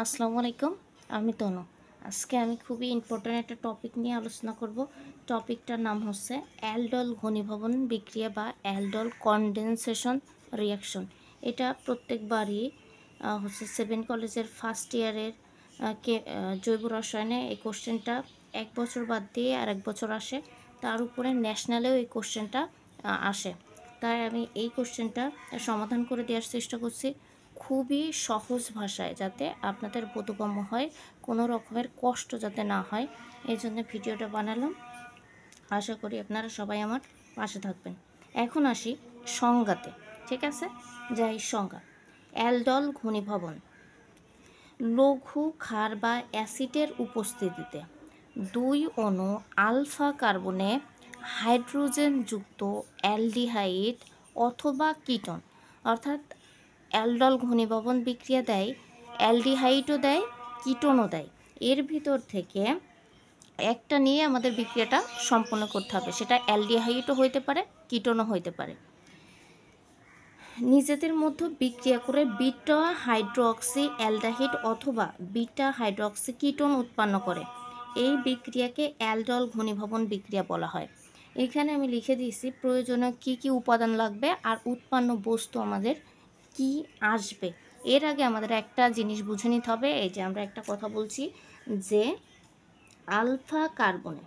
আসসালামু আলাইকুম। আমি তনু। আজকে আমি খুবই ইম্পর্ট্যান্ট একটা টপিক নিয়ে আলোচনা করব। টপিকটার নাম হচ্ছে অ্যালডল ঘনীভবন বিক্রিয়া বা অ্যালডল কনডেনসেশন রিয়াকশন। এটা প্রত্যেকবারই হচ্ছে 7 কলেজের ফার্স্ট ইয়ারের জৈব রসায়নে এই কোশ্চেনটা এক বছর বাদ দিয়ে আর এক বছর আসে। তার উপরে ন্যাশনালেও এই কোশ্চেনটা আসে। তাই আমি এই কোশ্চেনটা সমাধান করে দেওয়ার চেষ্টা করছি খুবই সহজ ভাষায়, যাতে আপনাদের বোধগম্য হয়, কোনো রকমের কষ্ট যাতে না হয়, এই জন্য ভিডিওটা বানালাম। আশা করি আপনারা সবাই আমার পাশে থাকবেন। এখন আসি সংজ্ঞাতে। ঠিক আছে, যাই সংজ্ঞা। অ্যালডল ঘনীভবন লঘু ক্ষার বা অ্যাসিডের উপস্থিতিতে দুই অণু আলফা কার্বনে হাইড্রোজেনযুক্ত অ্যালডিহাইড অথবা কিটোন, অর্থাৎ অ্যালডল ঘনীভবন বিক্রিয়া দেয়, অ্যালডিহাইডও দেয়, কিটোনও দেয়। এর ভিতর থেকে একটা নিয়ে আমাদের বিক্রিয়াটা সম্পন্ন করতে হবে। সেটা অ্যালডিহাইডও হইতে পারে, কিটোনও হইতে পারে। নিজেদের মধ্যে বিক্রিয়া করে বিটা হাইড্রোক্সি অ্যালডিহাইড অথবা বিটা হাইড্রোক্সি কিটোন উৎপন্ন করে। এই বিক্রিয়াকে অ্যালডল ঘনীভবন বিক্রিয়া বলা হয়। এখানে আমি লিখে দিয়েছি প্রয়োজনীয় কী কী উপাদান লাগবে আর উৎপন্ন বস্তু আমাদের কি আসবে। এর আগে আমাদের একটা জিনিস বুঝে নিতে হবে। এই যে আমরা একটা কথা বলছি যে আলফা কার্বনে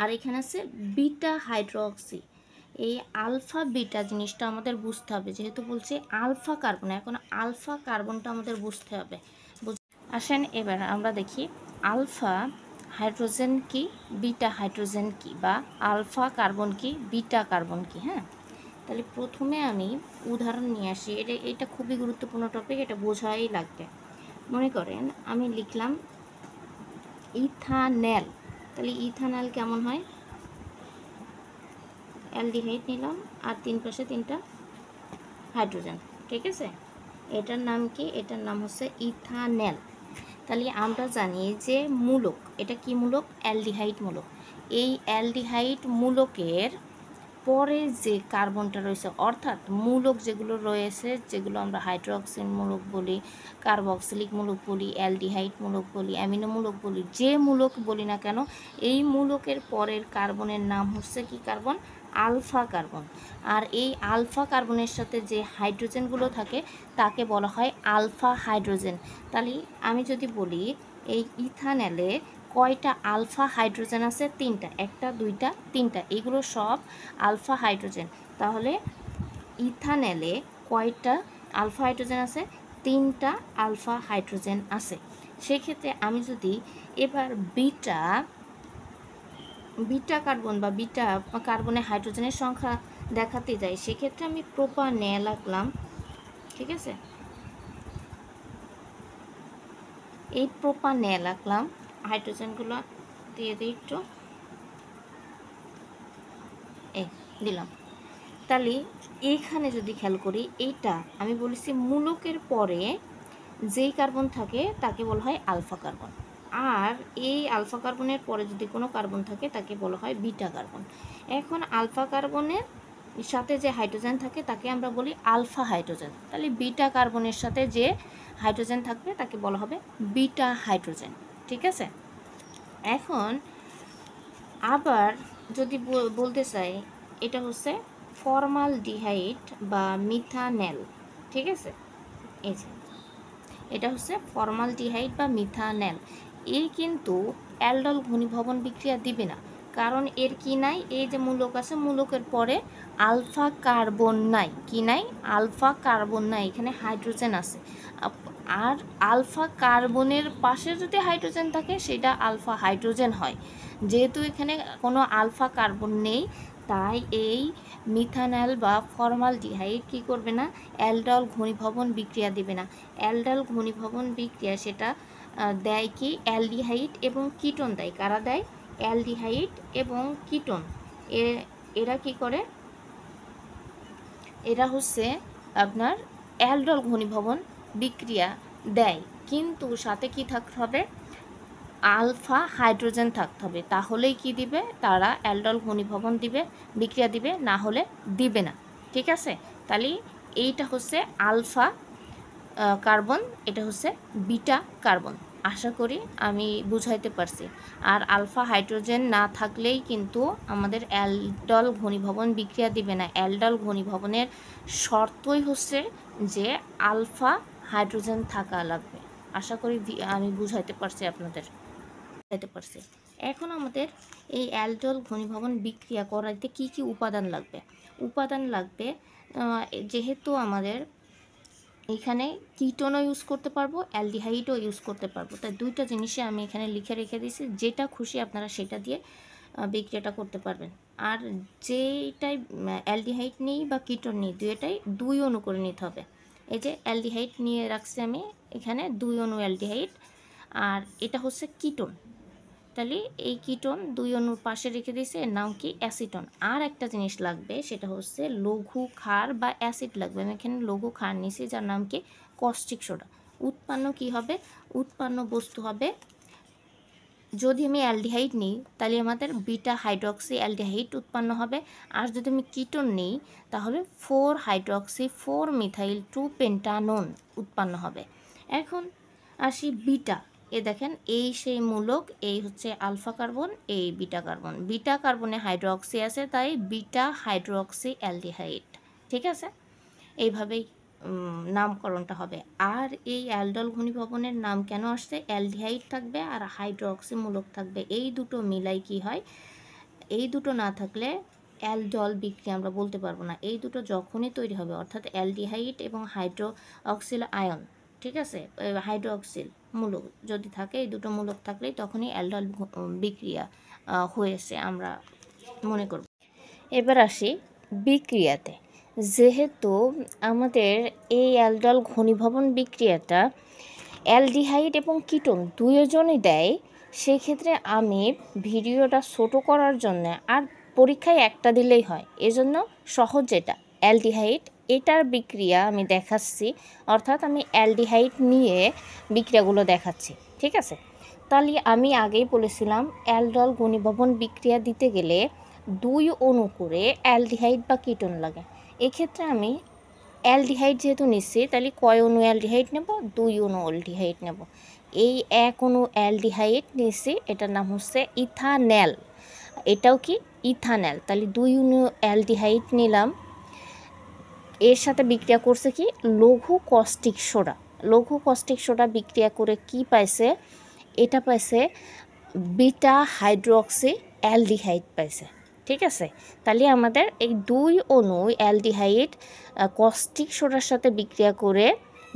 আর এখানে আছে বিটা হাইড্রোক্সি। এই আলফা বিটা জিনিসটা আমাদের বুঝতে হবে, যেহেতু বলছি আলফা কার্বন, এখন আলফা কার্বনটা আমাদের বুঝতে হবে। আসেন এবার আমরা দেখি আলফা হাইড্রোজেন কি, বিটা হাইড্রোজেন কি, বা আলফা কার্বন কি, বিটা কার্বন কি। হ্যাঁ, তাহলে প্রথমে আমি উদাহরণ নিয়ে আসি। এটা খুবই গুরুত্বপূর্ণ টপিক, এটা বোঝাই লাগবে। মনে করেন আমি লিখলাম ইথানল। তাহলে ইথানল কেমন হয়? অ্যালডিহাইড নিলাম আর তিন পাশে তিনটা হাইড্রোজেন। ঠিক আছে, এটার নাম কি? এটার নাম হচ্ছে ইথানল। তাহলে আমরা জানি যে মূলক, এটা কি মূলক? অ্যালডিহাইড মূলক। এই অ্যালডিহাইড মূলকের পরে যে কার্বনটা রয়েছে, অর্থাৎ মূলক যেগুলো রয়েছে, যেগুলো আমরা হাইড্রোক্সিন মূলক বলি, কার্বক্সিলিক মূলক বলি, অ্যালডিহাইড মূলক বলি, অ্যামিনো মূলক বলি, যে মূলক বলি না কেন, এই মূলকের পরের কার্বনের নাম হচ্ছে কি কার্বন? Alpha carbon. আর এই আলফা কার্বনের সাথে যে হাইড্রোজেনগুলো থাকে তাকে বলা হয় আলফা হাইড্রোজেন। তাহলে আমি যদি বলি এই ইথানলে কয়টা আলফা হাইড্রোজেন আছে? তিনটা। একটা, দুইটা, তিনটা, এগুলো সব আলফা হাইড্রোজেন। তাহলে ইথানলে কয়টা আলফা হাইড্রোজেন আছে? তিনটা আলফা হাইড্রোজেন আছে। সেক্ষেত্রে আমি যদি এবার বিটা কার্বন বা বিটা কার্বনে হাইড্রোজেনের সংখ্যা দেখাতে যাই, সেক্ষেত্রে আমি প্রোপানেল আঁকলাম। ঠিক আছে, এই প্রোপানেল আঁকলাম, হাইড্রোজেনগুলো দিয়ে দিই একটু, এই দিলাম। তাহলে এইখানে যদি খেয়াল করি, এইটা আমি বলেছি মূলকের পরে যেই কার্বন থাকে তাকে বলা হয় আলফা কার্বন, আর এই আলফা কার্বনের পরে যদি কোনো কার্বন থাকে তাকে বলা হয় বিটা কার্বন। এখন আলফা কার্বনের সাথে যে হাইড্রোজেন থাকে তাকে আমরা বলি আলফা হাইড্রোজেন। তাহলে বিটা কার্বনের সাথে যে হাইড্রোজেন থাকবে তাকে বলা হবে বিটা হাইড্রোজেন। ঠিক আছে, এখন আবার যদি বলতে চাই, এটা হচ্ছে ফর্মালডিহাইড বা মিথানেল। ঠিক আছে, এই যে এটা হচ্ছে ফর্মালডিহাইড বা মিথানেল। এই কিন্তু অ্যালডল ঘনীভবন বিক্রিয়া দিবে না, কারণ এর কি নাই? এই যে মূলক আছে, মূলকের পরে আলফা কার্বন নাই। কি নাই? আলফা কার্বন নাই, এখানে হাইড্রোজেন আছে। আর আলফা কার্বনের পাশে যদি হাইড্রোজেন থাকে সেটা আলফা হাইড্রোজেন হয়। যেহেতু এখানে কোনো আলফা কার্বন নেই, তাই এই মিথানল বা ফর্মালডিহাইড কী করবে না? অ্যালডল ঘনীভবন বিক্রিয়া দেবে না। অ্যালডল ঘনীভবন বিক্রিয়া সেটা দেয় কি? অ্যালডিহাইড এবং কিটোন দেয়। কারা দেয়? অ্যালডিহাইড এবং কিটোন। এরা কি করে? এরা হচ্ছে আপনার অ্যালডল ঘনীভবন বিক্রিয়া দেয়, কিন্তু সাথে কি থাকতে হবে? আলফা হাইড্রোজেন থাকতে হবে। তাহলেই কি দিবে? তারা অ্যালডল ঘনীভবন দিবে, বিক্রিয়া দিবে, না হলে দিবে না। ঠিক আছে, তাহলে এইটা হচ্ছে আলফা কার্বন, এটা হচ্ছে বিটা কার্বন। আশা করি আমি বুঝাইতে পারছি। আর আলফা হাইড্রোজেন না থাকলেই কিন্তু আমাদের অ্যালডল ঘনীভবন বিক্রিয়া দিবে না। অ্যালডল ঘনীভবনের শর্তই হচ্ছে যে আলফা হাইড্রোজেন থাকা লাগবে। আশা করি আমি বুঝাইতে পারছি আপনাদের, বুঝাইতে পারছি। এখন আমাদের এই অ্যালডল ঘনীভবন বিক্রিয়া করাইতে কি কি উপাদান লাগবে? উপাদান লাগবে, যেহেতু আমাদের এখানে কিটোনও ইউজ করতে পারবো, অ্যালডিহাইডও ইউজ করতে পারবো, তাই দুইটা জিনিসে আমি এখানে লিখে রেখে দিয়েছি। যেটা খুশি আপনারা সেটা দিয়ে বিক্রিয়াটা করতে পারবেন। আর যেটাই অ্যালডিহাইড নেই বা কিটোন নেই, দুইটাই 2 অণু করে নিতে হবে। এই যে অ্যালডিহাইড নিয়ে রাখছি আমি এখানে 2 অণু অ্যালডিহাইড, আর এটা হচ্ছে কিটোন। তাহলে এই কিটোন 2 অণুর পাশে রেখে দিয়েছে, এর নাম কি? অ্যাসিটন। আর একটা জিনিস লাগবে, সেটা হচ্ছে লঘু ক্ষার বা অ্যাসিড লাগবে। আমি এখানে লঘু ক্ষার নিয়েছি, যার নাম কি? Caustic soda. উৎপন্ন কি হবে? উৎপন্ন বস্তু হবে, যদি আমি অ্যালডিহাইড নিই তাহলে আমাদের বিটা হাইড্রক্সি অ্যালডিহাইড উৎপন্ন হবে। আর যদি আমি কিটোন নিই তাহলে 4 হাইড্রক্সি 4 মিথাইল 2 পেন্টানোন উৎপন্ন হবে। এখন আসি বিটা। এ দেখেন, এই সেই মূলক, এই হচ্ছে আলফা কার্বন, এই বিটা কার্বন। বিটা কার্বনে হাইড্রক্সি আছে, তাই বিটা হাইড্রক্সি অ্যালডিহাইড। ঠিক আছে, এইভাবেই নামকরণটা হবে। আর এই অ্যালডল ঘনীভবনের নাম কেন আসছে? অ্যালডিহাইড থাকবে আর হাইড্রক্সি মূলক থাকবে, এই দুটো মিলাই কি হয়? এই দুটো না থাকলে অ্যালডল বিক্রিয়া আমরা বলতে পারবো না। এই দুটো যখনই তৈরি হবে, অর্থাৎ অ্যালডিহাইড এবং হাইড্রোক্সিল আয়ন, ঠিক আছে, হাইড্রোক্সিল মূলক যদি থাকে, এই দুটো মূলক থাকলেই তখনই অ্যালডল বিক্রিয়া হয়েছে আমরা মনে করব। এবার আসি বিক্রিয়াতে। যেহেতু আমাদের এই অ্যালডল ঘনীভবন বিক্রিয়াটা অ্যালডিহাইড এবং কিটোন দুজনই দেয়, সেক্ষেত্রে আমি ভিডিওটা ছোটো করার জন্য, আর পরীক্ষায় একটা দিলেই হয়, এজন্য সহজ যেটা অ্যালডিহাইড, এটার বিক্রিয়া আমি দেখাচ্ছি। অর্থাৎ আমি অ্যালডিহাইড নিয়ে বিক্রিয়াগুলো দেখাচ্ছি, ঠিক আছে? তাহলে আমি আগেই বলেছিলাম অ্যালডল ঘনীভবন বিক্রিয়া দিতে গেলে 2 অণু করে অ্যালডিহাইড বা কিটোন লাগে। এক্ষেত্রে আমি অ্যালডিহাইড যেহেতু নিচ্ছি, তাহলে কয় অণু অ্যালডিহাইড নেব? 2 অণু অ্যালডিহাইড নেব। এই 1 অণু অ্যালডিহাইড নিচ্ছি, এটার নাম হচ্ছে ইথানেল। এটাও কি? ইথানেল। তাহলে 2 অণু অ্যালডিহাইড নিলাম, এর সাথে বিক্রিয়া করছে কি? লঘু কস্টিক সোডা। লঘু কস্টিক সোডা বিক্রিয়া করে কি পাইছে? এটা পাইছে বিটা হাইড্রোক্সি অ্যালডিহাইড পাইছে, ঠিক আছে? তাহলে আমাদের এই 2 অণু অ্যালডিহাইড কস্টিক সোডার সাথে বিক্রিয়া করে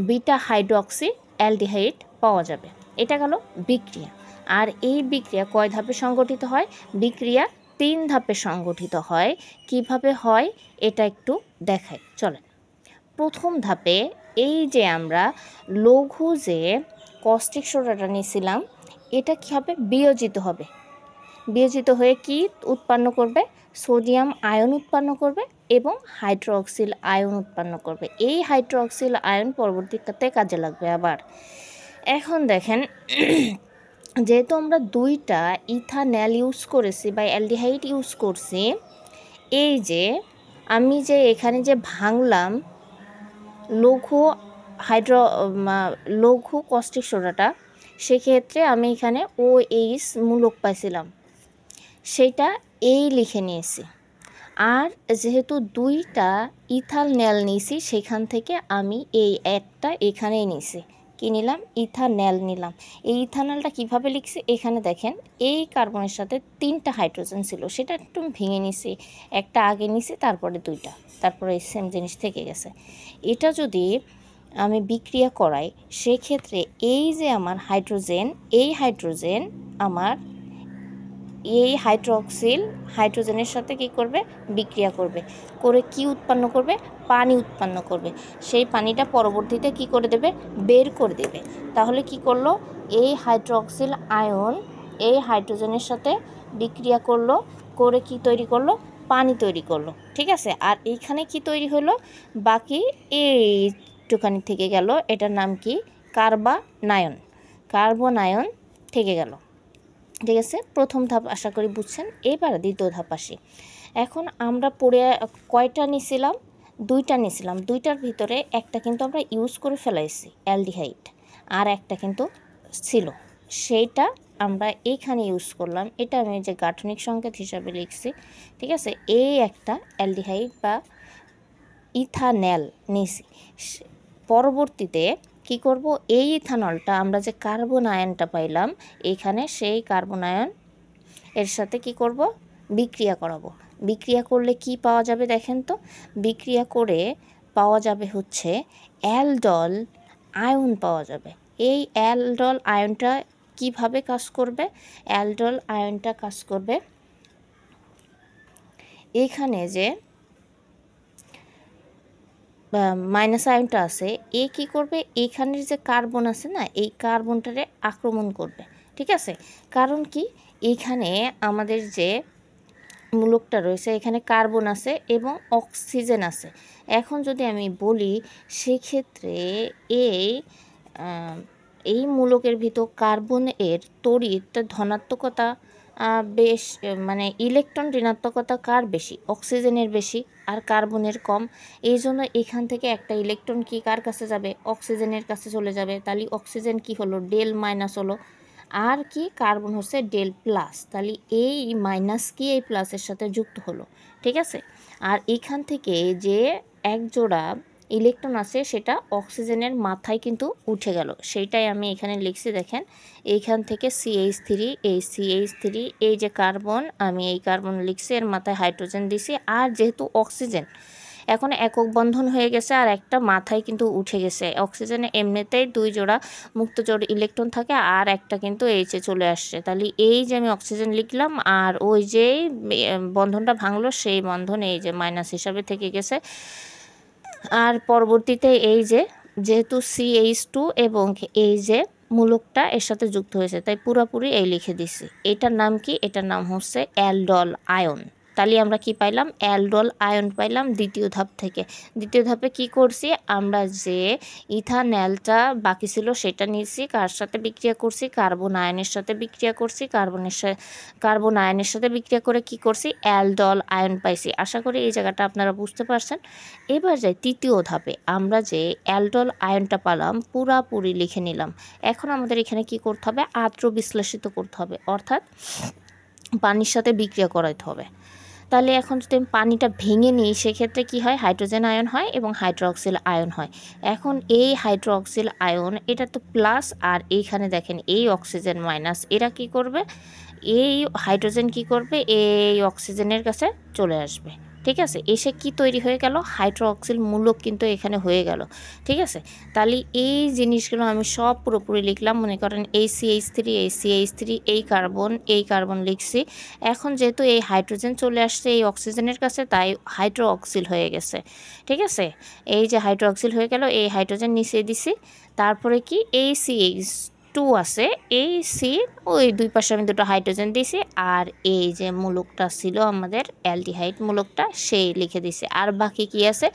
বিটা হাইড্রোক্সি অ্যালডিহাইড পাওয়া যাবে। এটা গেল বিক্রিয়া। আর এই বিক্রিয়া কয় ধাপে সংগঠিত হয়? বিক্রিয়া 3 ধাপে সংগঠিত হয়। কিভাবে হয় এটা একটু দেখাই, চলেন। প্রথম ধাপে এই যে আমরা লঘু যে কস্টিক সোডাটা নিয়েছিলাম, এটা কী হবে? বিয়োজিত হবে। বিয়োজিত হয়ে কি উৎপন্ন করবে? সোডিয়াম আয়ন উৎপন্ন করবে এবং হাইড্রোক্সিল আয়ন উৎপন্ন করবে। এই হাইড্রোক্সিল আয়ন পরবর্তীতে কাজে লাগবে আবার। এখন দেখেন, যেহেতু আমরা 2টা ইথানেল ইউজ করেছি বা অ্যালডিহাইড ইউজ করছি, এই যে আমি যে এখানে যে ভাঙলাম লঘু লঘু কস্টিক সোডাটা, সেক্ষেত্রে আমি এখানে OH মূলক পাইছিলাম, সেটা এই লিখে নিয়েছি। আর যেহেতু 2টা ইথানল নিয়েছি, সেখান থেকে আমি এই একটা এখানেই নিয়েছি। কী নিলাম? ইথানল নিলাম। এই ইথানলটা কিভাবে লিখছি? এখানে দেখেন, এই কার্বনের সাথে 3টা হাইড্রোজেন ছিল, সেটা একটু ভেঙে নিছি, একটা আগে নিছি, তারপরে 2টা, তারপরে সেম জিনিস থেকে গেছে। এটা যদি আমি বিক্রিয়া করাই, সেক্ষেত্রে এই যে আমার হাইড্রোজেন, এই হাইড্রোজেন আমার এই হাইড্রোজেনের সাথে কি করবে? বিক্রিয়া করবে, করে কি উৎপন্ন করবে? পানি উৎপন্ন করবে। সেই পানিটা পরবর্তীতে কি করে দেবে? বের করে দেবে। তাহলে কি করলো? এই হাইড্রোক্সিল আয়ন এই হাইড্রোজেনের সাথে বিক্রিয়া করলো, করে কি তৈরি করলো? পানি তৈরি করলো, ঠিক আছে? আর এইখানে কি তৈরি হলো? বাকি এইটুখানি থেকে গেল, এটার নাম কি? কার্বনায়ন থেকে গেল, ঠিক আছে? প্রথম ধাপ আশা করি বুঝছেন। এবার দ্বিতীয় ধাপ আসি। এখন আমরা পড়ে কয়টা নিছিলাম? দুইটা নিয়েছিলাম, দুইটার ভিতরে একটা কিন্তু আমরা ইউজ করে ফেলাইছি অ্যালডিহাইড, আর একটা কিন্তু ছিল, সেইটা আমরা এইখানে ইউজ করলাম। এটা আমি যে গাঠনিক সংকেত হিসাবে লিখছি, ঠিক আছে। এই একটা অ্যালডিহাইড বা ইথানল নিয়েছি। পরবর্তীতে কি করব, এই ইথানলটা আমরা যে কার্বন আয়নটা পাইলাম এইখানে, সেই কার্বন আয়ন এর সাথে কি করব, বিক্রিয়া করাবো। বিক্রিয়া করলে কি পাওয়া যাবে দেখেন তো, বিক্রিয়া করে পাওয়া যাবে হচ্ছে অ্যালডল আয়ন পাওয়া যাবে। এই অ্যালডল আয়নটা কিভাবে কাজ করবে, অ্যালডল আয়নটা কাজ করবে এখানে যে মাইনাস আয়নটা আছে, এ কি করবে, এইখানের যে কার্বন আছে না, এই কার্বনটারে আক্রমণ করবে, ঠিক আছে। কারণ কি, এইখানে আমাদের যে মূলকটা রয়েছে এখানে কার্বন আছে এবং অক্সিজেন আছে। এখন যদি আমি বলি সেক্ষেত্রে এই মূলকের ভিতর কার্বনের তড়িৎ ধনাত্মকতা বেশ, মানে ইলেকট্রন ঋণাত্মকতা কার বেশি, অক্সিজেনের বেশি আর কার্বনের কম। এই জন্য এখান থেকে একটা ইলেকট্রন কি কার কাছে যাবে, অক্সিজেনের কাছে চলে যাবে। তাহলে অক্সিজেন কি হলো, ডেল মাইনাস হলো, আর কি কার্বন হচ্ছে ডেল প্লাস। তাহলে এই মাইনাস কি এই প্লাসের সাথে যুক্ত হলো, ঠিক আছে। আর এখান থেকে যে এক জোড়া ইলেকট্রন আছে সেটা অক্সিজেনের মাথায় কিন্তু উঠে গেল, সেইটাই আমি এখানে লিখছি দেখেন। এইখান থেকে CH3, এই CH3, এই যে কার্বন, আমি এই কার্বন লিখছি, এর মাথায় হাইড্রোজেন দিছি। আর যেহেতু অক্সিজেন এখন একক বন্ধন হয়ে গেছে আর একটা মাথায় কিন্তু উঠে গেছে, অক্সিজেনে এমনিতেই দুই জোড়া মুক্ত জোড় ইলেকট্রন থাকে আর একটা কিন্তু এইচে চলে আসছে। তাহলে এই যে আমি অক্সিজেন লিখলাম আর ওই যে বন্ধনটা ভাঙলো সেই বন্ধন এই যে মাইনাস হিসাবে থেকে গেছে। আর পরবর্তীতে এই যে যেহেতু CH2 এবং এই যে মূলকটা এর সাথে যুক্ত হয়েছে, তাই পুরোপুরি এই লিখে দিছি। এটার নাম কি, এটার নাম হচ্ছে অ্যালডল আয়ন। তাহলে আমরা কি পাইলাম, অ্যালডল আয়ন পাইলাম দ্বিতীয় ধাপ থেকে। দ্বিতীয় ধাপে কি করছি, আমরা যে ইথানলটা বাকি ছিল সেটা নিয়েছি, কার সাথে বিক্রিয়া করছি, কার্বন আয়নের সাথে বিক্রিয়া করছি, কার্বন আয়নের সাথে বিক্রিয়া করে কি করছি, অ্যালডল আয়ন পাইছি। আশা করি এই জায়গাটা আপনারা বুঝতে পারছেন। এবার যাই তৃতীয় ধাপে, আমরা যে অ্যালডল আয়নটা পেলাম পুরাপুরি লিখে নিলাম। এখন আমাদের এখানে কি করতে হবে, আদ্র বিশ্লেষিত করতে হবে, অর্থাৎ পানির সাথে বিক্রিয়া করাইতে হবে। তাহলে এখন যদি আমি পানিটা ভেঙে নিই সেক্ষেত্রে কি হয়, হাইড্রোজেন আয়ন হয় এবং হাইড্রোক্সিল আয়ন হয়। এখন এই হাইড্রোক্সিল আয়ন এটা তো প্লাস, আর এইখানে দেখেন এই অক্সিজেন মাইনাস, এরা কি করবে, এই হাইড্রোজেন কি করবে, এই অক্সিজেনের কাছে চলে আসবে, ঠিক আছে। এসে কি তৈরি হয়ে গেল, হাইড্রোক্সিল মূলক কিন্তু এখানে হয়ে গেল, ঠিক আছে। তাহলে এই জিনিসগুলো আমি সব পুরোপুরি লিখলাম। মনে করেন এই CH3, এই CH3, এই কার্বন লিখছি। এখন যেহেতু এই হাইড্রোজেন চলে আসছে এই অক্সিজেনের কাছে, তাই হাইড্রোক্সিল হয়ে গেছে, ঠিক আছে। এই যে হাইড্রোক্সিল হয়ে গেল, এই হাইড্রোজেন নিচে দিছি। তারপরে কি এই CH2 আছে, এই সি, ওই দুই পাশে আমি দুটো হাইড্রোজেন দিছি, আর এই যে মূলকটা ছিল আমাদের অ্যালডিহাইড মূলকটা সেই লিখে দিছি। আর বাকি কি আছে,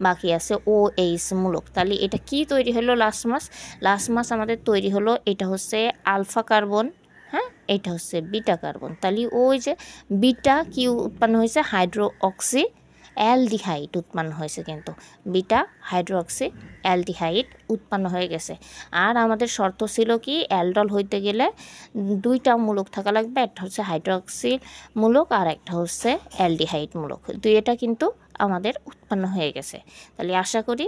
বাকি আছে OH মূলক। তাহলে এটা কি তৈরি হলো, লাস্ট মাস আমাদের তৈরি হলো, এটা হচ্ছে আলফা কার্বন, হ্যাঁ, এটা হচ্ছে বিটা কার্বন। তাহলে ওই যে বিটা কি উৎপন্ন হয়েছে, হাইড্রোক্সি অ্যালডিহাইড উৎপন্ন হয়েছে, কিন্তু বিটা হাইড্রোক্সি অ্যালডিহাইড উৎপন্ন হয়ে গেছে। আর আমাদের শর্ত ছিল কি, অ্যালডল হইতে গেলে দুইটা মূলক থাকা লাগবে, একটা হচ্ছে হাইড্রোক্সি মূলক আর একটা হচ্ছে অ্যালডিহাইড মূলক। দুইটা কিন্তু আমাদের উৎপন্ন হয়ে গেছে। তাহলে আশা করি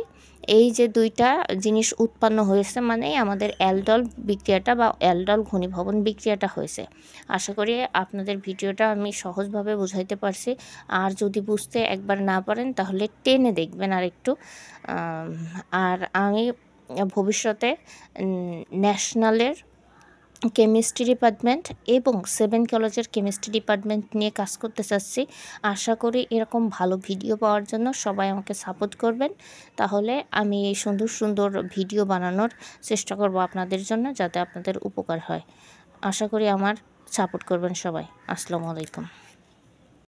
এই যে দুইটা জিনিস উৎপন্ন হয়েছে মানে আমাদের অ্যালডল বিক্রিয়াটা বা অ্যালডল ঘনীভবন বিক্রিয়াটা হয়েছে। আশা করি আপনাদের ভিডিওটা আমি সহজভাবে বুঝাইতে পারছি। আর যদি বুঝতে একবার না পারেন তাহলে টেনে দেখবেন আর একটু। আর আমি ভবিষ্যতে ন্যাশনালের কেমিস্ট্রি ডিপার্টমেন্ট এবং 7 কলেজের কেমিস্ট্রি ডিপার্টমেন্ট নিয়ে কাজ করতে চাচ্ছি। আশা করি এরকম ভালো ভিডিও পাওয়ার জন্য সবাই আমাকে সাপোর্ট করবেন, তাহলে আমি এই সুন্দর সুন্দর ভিডিও বানানোর চেষ্টা করব আপনাদের জন্য, যাতে আপনাদের উপকার হয়। আশা করি আমার সাপোর্ট করবেন সবাই। আসসালামু আলাইকুম।